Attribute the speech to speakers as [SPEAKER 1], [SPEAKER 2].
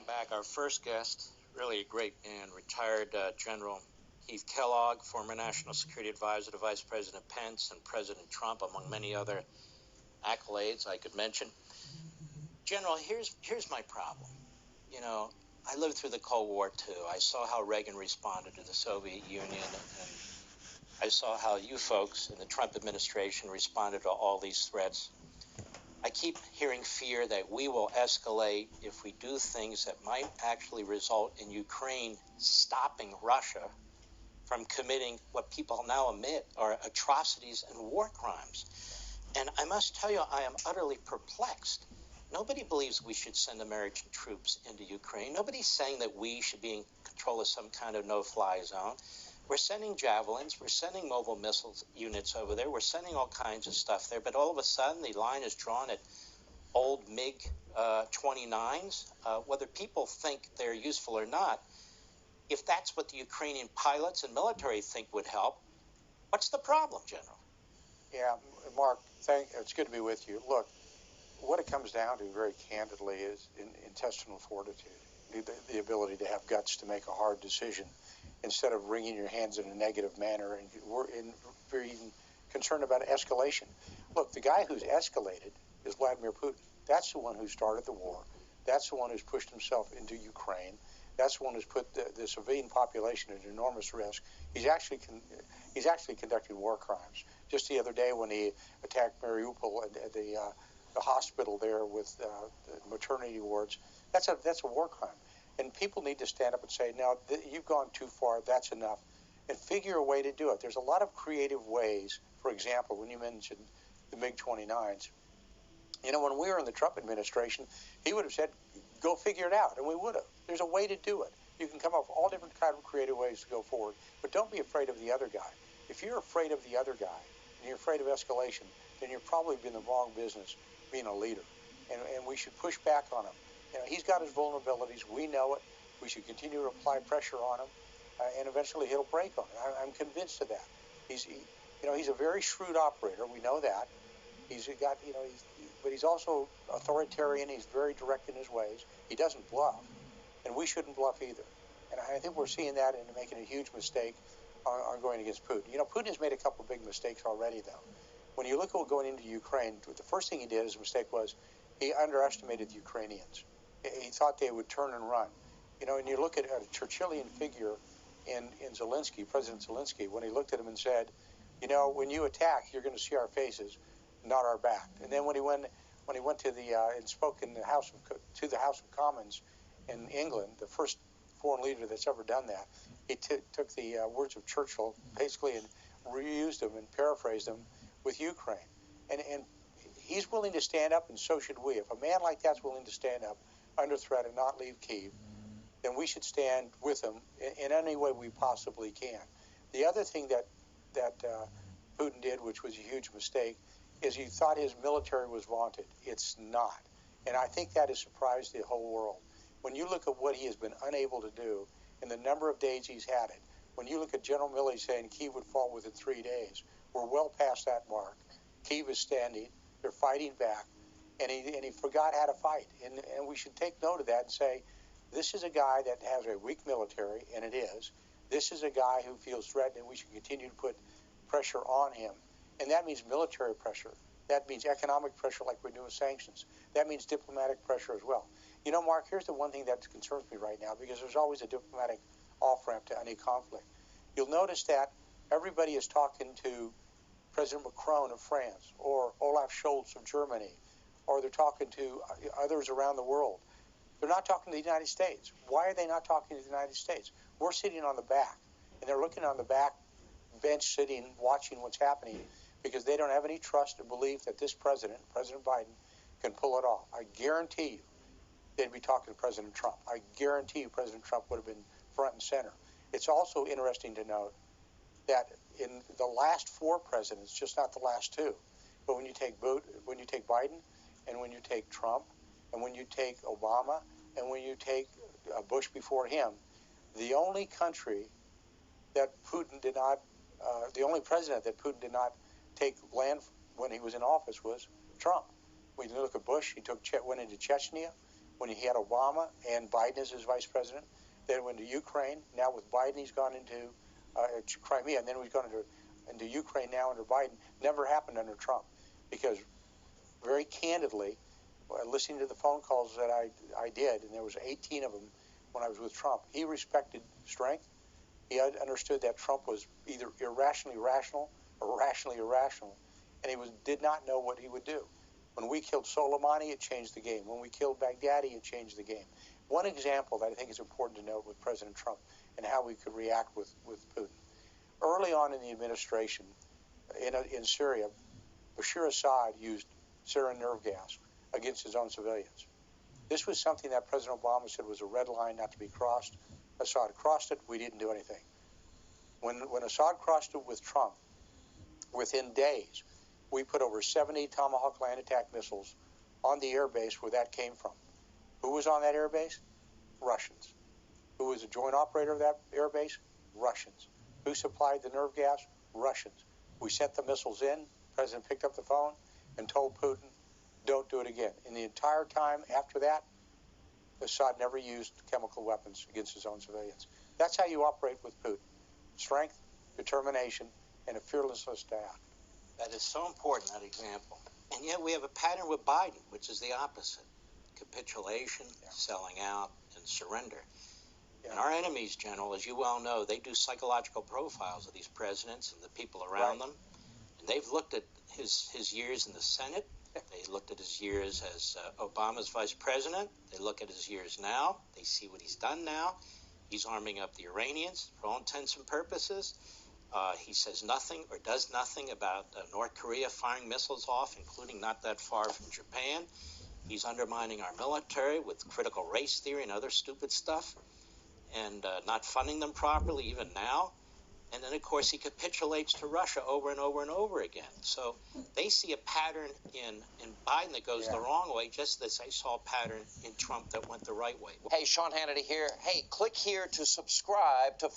[SPEAKER 1] welcome back our first guest, really a great man, retired General Keith Kellogg, former National Security Advisor to Vice President Pence and President Trump, among many other accolades I could mention. General, here's my problem. You know, I lived through the Cold War too. I saw how Reagan responded to the Soviet Union, and I saw how you folks in the Trump administration responded to all these threats. I keep hearing fear that we will escalate if we do things that might actually result in Ukraine stopping Russia from committing what people now admit are atrocities and war crimes. And I must tell you, I am utterly perplexed. Nobody believes we should send American troops into Ukraine. Nobody's saying that we should be in control of some kind of no-fly zone. We're sending javelins, we're sending mobile missile units over there, we're sending all kinds of stuff there, but all of a sudden the line is drawn at old MiG-29s. Whether people think they're useful or not, if that's what the Ukrainian pilots and military think would help, what's the problem, General?
[SPEAKER 2] Yeah, Mark, it's good to be with you. Look, what it comes down to very candidly is intestinal fortitude, the ability to have guts to make a hard decision, instead of wringing your hands in a negative manner and we're very concerned about escalation. Look, the guy who's escalated is Vladimir Putin. That's the one who started the war. That's the one who's pushed himself into Ukraine. That's the one who's put the civilian population at enormous risk. He's actually conducting war crimes. Just the other day when he attacked Mariupol at the hospital there with the maternity wards, that's a war crime. And people need to stand up and say, now, you've gone too far, that's enough, and figure a way to do it. There's a lot of creative ways. For example, when you mentioned the MiG-29s, you know, when we were in the Trump administration, he would have said, go figure it out, and we would have. There's a way to do it. You can come up with all different kinds of creative ways to go forward, but don't be afraid of the other guy. If you're afraid of the other guy, and you're afraid of escalation, then you're probably in the wrong business being a leader, and we should push back on him. You know, he's got his vulnerabilities. We know it. We should continue to apply pressure on him, and eventually he'll break on it. I'm convinced of that. He's a very shrewd operator. We know that. But he's also authoritarian. He's very direct in his ways. He doesn't bluff, and we shouldn't bluff either. And I think we're seeing that and making a huge mistake on going against Putin. You know, Putin has made a couple of big mistakes already, though. When you look at going into Ukraine, the first thing he did as a mistake was he underestimated the Ukrainians. He thought they would turn and run. You know, and you look at a Churchillian figure in Zelensky, President Zelensky, when he looked at him and said, you know, when you attack, you're going to see our faces, not our back. And then when he went to and spoke in the House of Commons in England, the first foreign leader that's ever done that, he took the words of Churchill basically and reused them and paraphrased them with Ukraine. And he's willing to stand up, and so should we. If a man like that's willing to stand up under threat and not leave Kyiv, then we should stand with him in any way we possibly can. The other thing that Putin did, which was a huge mistake, is he thought his military was vaunted. It's not. And I think that has surprised the whole world. When you look at what he has been unable to do in the number of days he's had it, when you look at General Milley saying Kyiv would fall within 3 days, we're well past that mark. Kyiv is standing. They're fighting back. And he forgot how to fight. And we should take note of that and say, this is a guy that has a weak military, and it is. This is a guy who feels threatened, and we should continue to put pressure on him. And that means military pressure. That means economic pressure like we're doing with sanctions. That means diplomatic pressure as well. You know, Mark, here's the one thing that concerns me right now, because there's always a diplomatic off-ramp to any conflict. You'll notice that everybody is talking to President Macron of France or Olaf Scholz of Germany, or they're talking to others around the world. They're not talking to the United States. Why are they not talking to the United States? We're sitting on the back, and they're looking on the back bench sitting, watching what's happening, because they don't have any trust or belief that this president, President Biden, can pull it off. I guarantee you they'd be talking to President Trump. I guarantee you President Trump would have been front and center. It's also interesting to note that in the last 4 presidents, just not the last 2, but when you take Biden, and when you take Trump, and when you take Obama, and when you take Bush before him, the only country that Putin did not, the only president that Putin did not take land when he was in office was Trump. When you look at Bush, he went into Chechnya. when he had Obama and Biden as his vice president. Then went to Ukraine. Now with Biden, he's gone into Crimea, and then he's gone into Ukraine now under Biden. Never happened under Trump, because very candidly, listening to the phone calls that I did, and there was 18 of them when I was with Trump, he respected strength. He understood that Trump was either irrationally rational or rationally irrational, and he did not know what he would do. When we killed Soleimani, it changed the game. When we killed Baghdadi, it changed the game. One example that I think is important to note with President Trump and how we could react with Putin. Early on in the administration in Syria, Bashar Assad used sarin nerve gas against his own civilians. This was something that President Obama said was a red line not to be crossed. Assad crossed it. We didn't do anything. When Assad crossed it with Trump, within days, we put over 70 Tomahawk land attack missiles on the air base where that came from. Who was on that air base? Russians. Who was a joint operator of that air base? Russians. Who supplied the nerve gas? Russians. We sent the missiles in. The president picked up the phone and told Putin, don't do it again. In the entire time after that, Assad never used chemical weapons against his own civilians. That's how you operate with Putin. Strength, determination, and a fearlessness to act.
[SPEAKER 1] That is so important, that example. And yet we have a pattern with Biden, which is the opposite. Capitulation, selling out, and surrender. Yeah. And our enemies, General, as you well know, they do psychological profiles of these presidents and the people around them. And they've looked at his years in the Senate. They looked at his years as Obama's vice president. They look at his years now. They see what he's done now. He's arming up the Iranians for all intents and purposes. He says nothing or does nothing about North Korea firing missiles off, including not that far from Japan. He's undermining our military with critical race theory and other stupid stuff, and not funding them properly even now. And then, of course, he capitulates to Russia over and over and over again. So they see a pattern in Biden that goes the wrong way, just as they saw a pattern in Trump that went the right way.
[SPEAKER 3] Hey, Sean Hannity here. Hey, click here to subscribe to